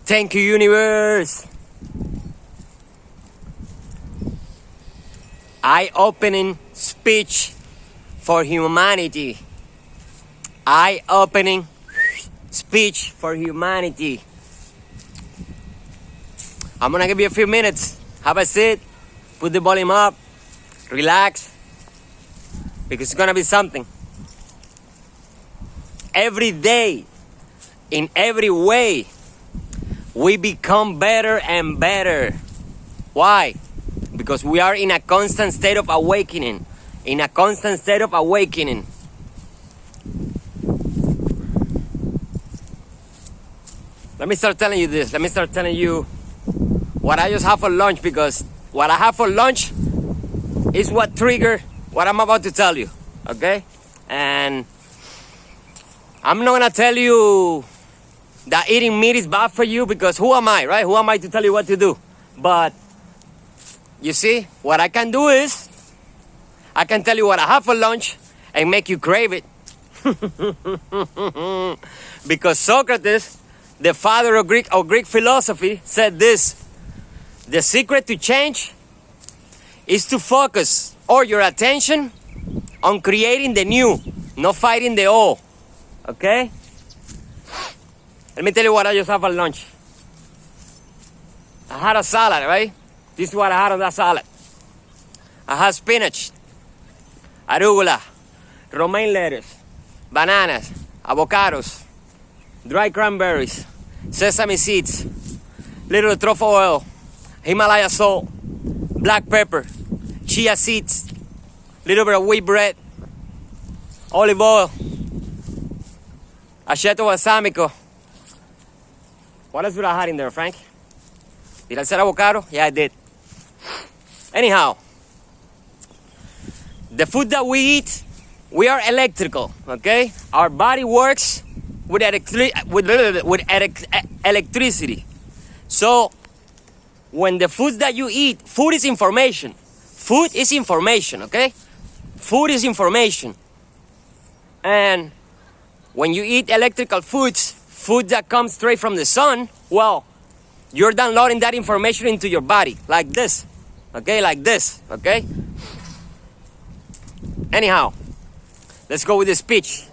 Thank you, universe. Eye-opening speech for humanity. Eye-opening speech for humanity. I'm gonna give you a few minutes. Have a seat. Put the volume up. Relax. Because it's gonna be something. Every day, in every way, we become better and better. Why? Because we are in a constant state of awakening. In a constant state of awakening. Let me start telling you this. Let me start telling you what I just have for lunch, because what I have for lunch is what triggered what I'm about to tell you. Okay? And I'm not gonna tell you that eating meat is bad for you, because who am I, right? Who am I to tell you what to do? But you see, what I can do is I can tell you what I have for lunch and make you crave it. Because Socrates, the father of Greek philosophy, said this: the secret to change is to focus all your attention on creating the new, not fighting the old. Okay? Let me tell you what I just had for lunch. I had a salad, right? This is what I had on that salad. I had spinach, arugula, romaine lettuce, bananas, avocados, dry cranberries, sesame seeds, little truffle oil, Himalaya salt, black pepper, chia seeds, little bit of wheat bread, olive oil, aceto balsamico. What else did I have in there, Frank? Did I say avocado? Yeah, I did. Anyhow, the food that we eat, we are electrical, okay? Our body works with electricity. So, when the food that you eat, food is information. Food is information, okay? Food is information. And when you eat electrical foods, food that comes straight from the sun, well, you're downloading that information into your body, like this, okay? Like this, okay? Anyhow, let's go with the speech.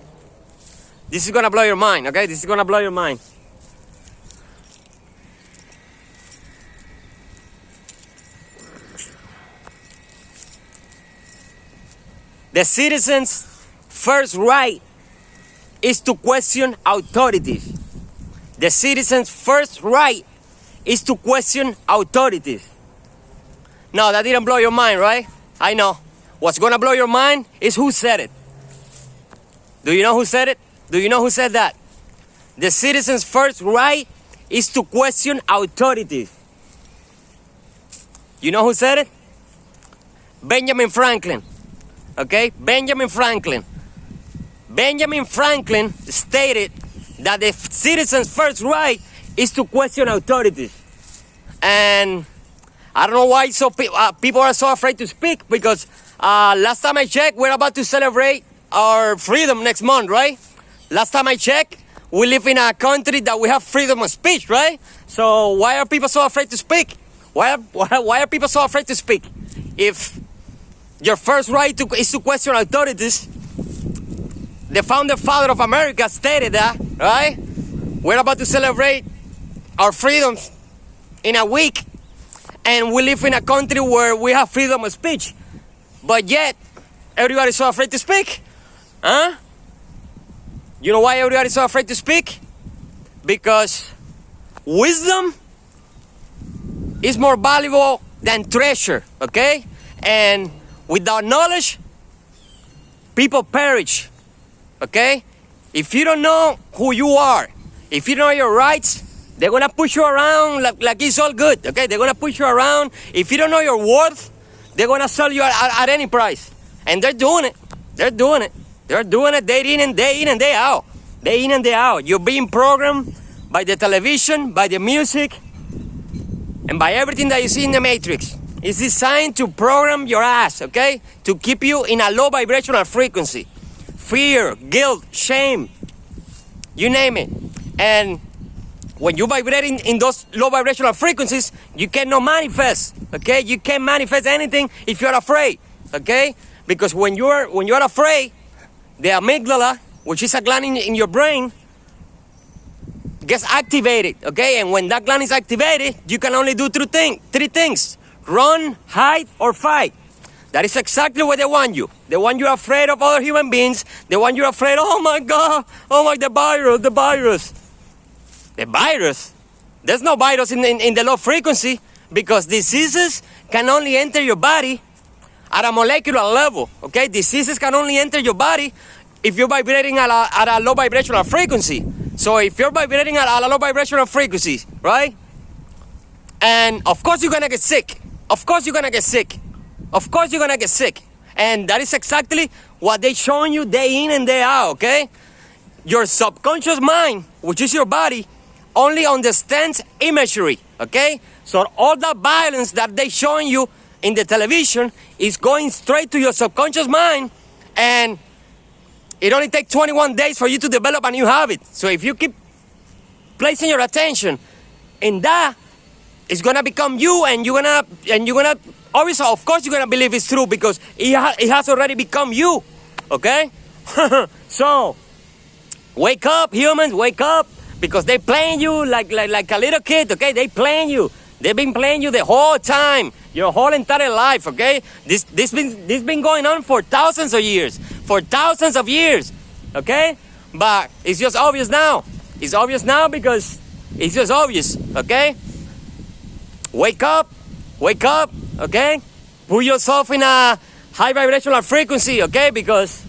This is gonna blow your mind, okay? This is gonna blow your mind. The citizen's first right is to question authorities. The citizen's first right is to question authorities. Now, that didn't blow your mind, right? I know. What's gonna blow your mind is who said it. Do you know who said it? Do you know who said that? The citizen's first right is to question authorities. You know who said it? Benjamin Franklin. Okay? Benjamin Franklin. Benjamin Franklin stated that the citizen's first right is to question authorities. And I don't know why people are so afraid to speak, because last time I checked, we're about to celebrate our freedom next month, right? Last time I checked, we live in a country that we have freedom of speech, right? So why are people so afraid to speak? Why are people so afraid to speak? If your first right is to question authorities, the founder father of America stated that, right? We're about to celebrate our freedoms in a week, and we live in a country where we have freedom of speech, but yet everybody's so afraid to speak. Huh? You know why everybody's so afraid to speak? Because wisdom is more valuable than treasure, okay? And without knowledge, people perish, okay? If you don't know who you are, if you don't know your rights, they're gonna push you around like it's all good, okay? They're gonna push you around. If you don't know your worth, they're gonna sell you at any price. And they're doing it. They're doing it. They're doing it day in and day out. Day in and day out. You're being programmed by the television, by the music, and by everything that you see in the Matrix. It's designed to program your ass, okay? To keep you in a low vibrational frequency. Fear, guilt, shame, you name it. And when you vibrating in those low vibrational frequencies, you cannot manifest, okay? You can't manifest anything if you're afraid, okay? Because when you're afraid, the amygdala, which is a gland in your brain, gets activated, okay? And when that gland is activated, you can only do three things: run, hide, or fight. That is exactly what they want you. They want you afraid of other human beings. They want you afraid, oh my God, the virus. The virus? There's no virus in the low frequency, because diseases can only enter your body at a molecular level, okay? Diseases can only enter your body if you're vibrating at a low vibrational frequency. So if you're vibrating at a low vibrational frequency, right? And of course you're gonna get sick. Of course you're gonna get sick. Of course you're gonna get sick. And that is exactly what they're showing you day in and day out, okay? Your subconscious mind, which is your body, only understands imagery, okay? So all that violence that they're showing you in the television is going straight to your subconscious mind, and it only takes 21 days for you to develop a new habit. So if you keep placing your attention in that, it's gonna become you, and you're gonna obviously, of course, you're gonna believe it's true, because it has already become you, okay? So wake up, humans, wake up, because they playing you like a little kid, okay? They playing you. They've been playing you the whole time, your whole entire life, okay? This been going on for thousands of years, okay? But it's just obvious now. It's obvious now because it's just obvious, okay? Wake up, okay? Put yourself in a high vibrational frequency, okay? Because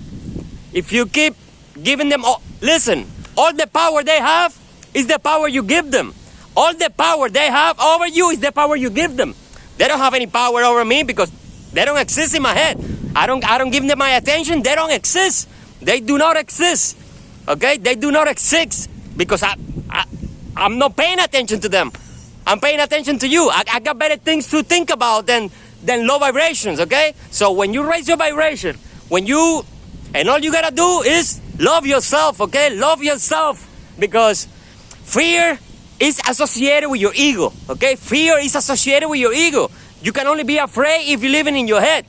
if you keep giving them, listen, all the power they have is the power you give them. All the power they have over you is the power you give them. They don't have any power over me because they don't exist in my head. I don't give them my attention. They don't exist. They do not exist. Okay? They do not exist because I'm not paying attention to them. I'm paying attention to you. I got better things to think about than low vibrations, okay? So when you raise your vibration, and all you gotta do is love yourself, okay? Love yourself, because fear is associated with your ego, okay? Fear is associated with your ego. You can only be afraid if you're living in your head.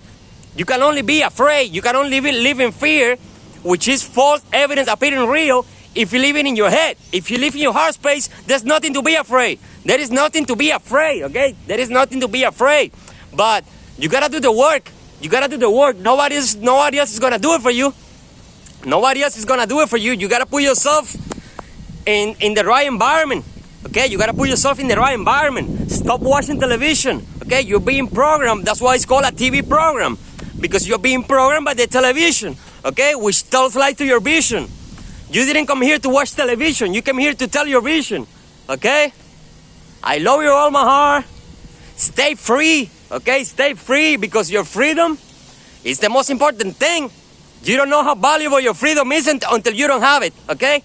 You can only be afraid. You can only live in fear, which is false evidence appearing real, if you're living in your head. If you live in your heart space, there's nothing to be afraid. There is nothing to be afraid, okay? There is nothing to be afraid. But you gotta do the work. You gotta do the work. Nobody else is gonna do it for you. Nobody else is gonna do it for you. You gotta put yourself in the right environment. Okay, you gotta put yourself in the right environment. Stop watching television. Okay, you're being programmed. That's why it's called a TV program, because you're being programmed by the television. Okay, which tells lies to your vision. You didn't come here to watch television. You came here to tell your vision. Okay, I love you all my heart. Stay free. Okay, stay free, because your freedom is the most important thing. You don't know how valuable your freedom is until you don't have it. Okay,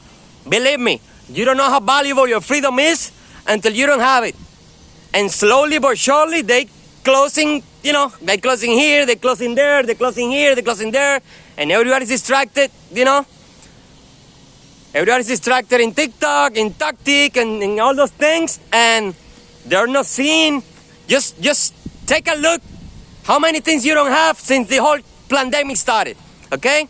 believe me. You don't know how valuable your freedom is until you don't have it. And slowly but surely, they closing here, they closing there, they closing here, they closing there, and everybody's distracted, Everybody's distracted in TikTok, in tactic, and all those things, and they're not seeing. Just take a look how many things you don't have since the whole pandemic started, okay?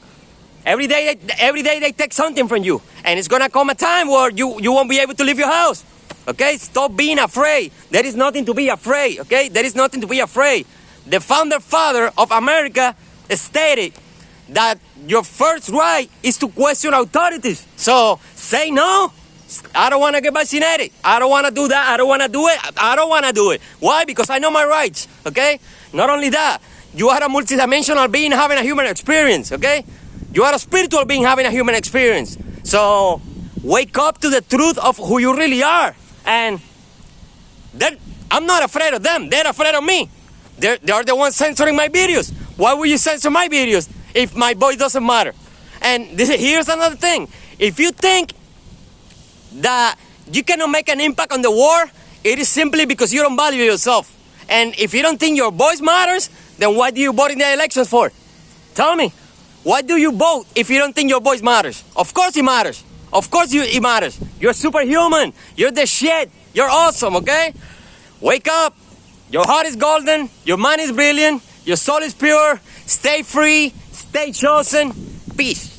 Every day they take something from you, and it's gonna come a time where you won't be able to leave your house. Okay, stop being afraid. There is nothing to be afraid. Okay, there is nothing to be afraid. The founder father of America stated that your first right is to question authorities. So say no. I don't want to get vaccinated. I don't want to do that. I don't want to do it. I don't want to do it. Why? Because I know my rights. Okay. Not only that, you are a multidimensional being having a human experience. Okay. You are a spiritual being having a human experience. So wake up to the truth of who you really are. And I'm not afraid of them. They're afraid of me. They are the ones censoring my videos. Why would you censor my videos if my voice doesn't matter? And here's another thing. If you think that you cannot make an impact on the war, it is simply because you don't value yourself. And if you don't think your voice matters, then why do you vote in the elections for? Tell me. Why do you vote if you don't think your voice matters? Of course it matters. Of course it matters. You're superhuman. You're the shit. You're awesome, okay? Wake up. Your heart is golden. Your mind is brilliant. Your soul is pure. Stay free. Stay chosen. Peace.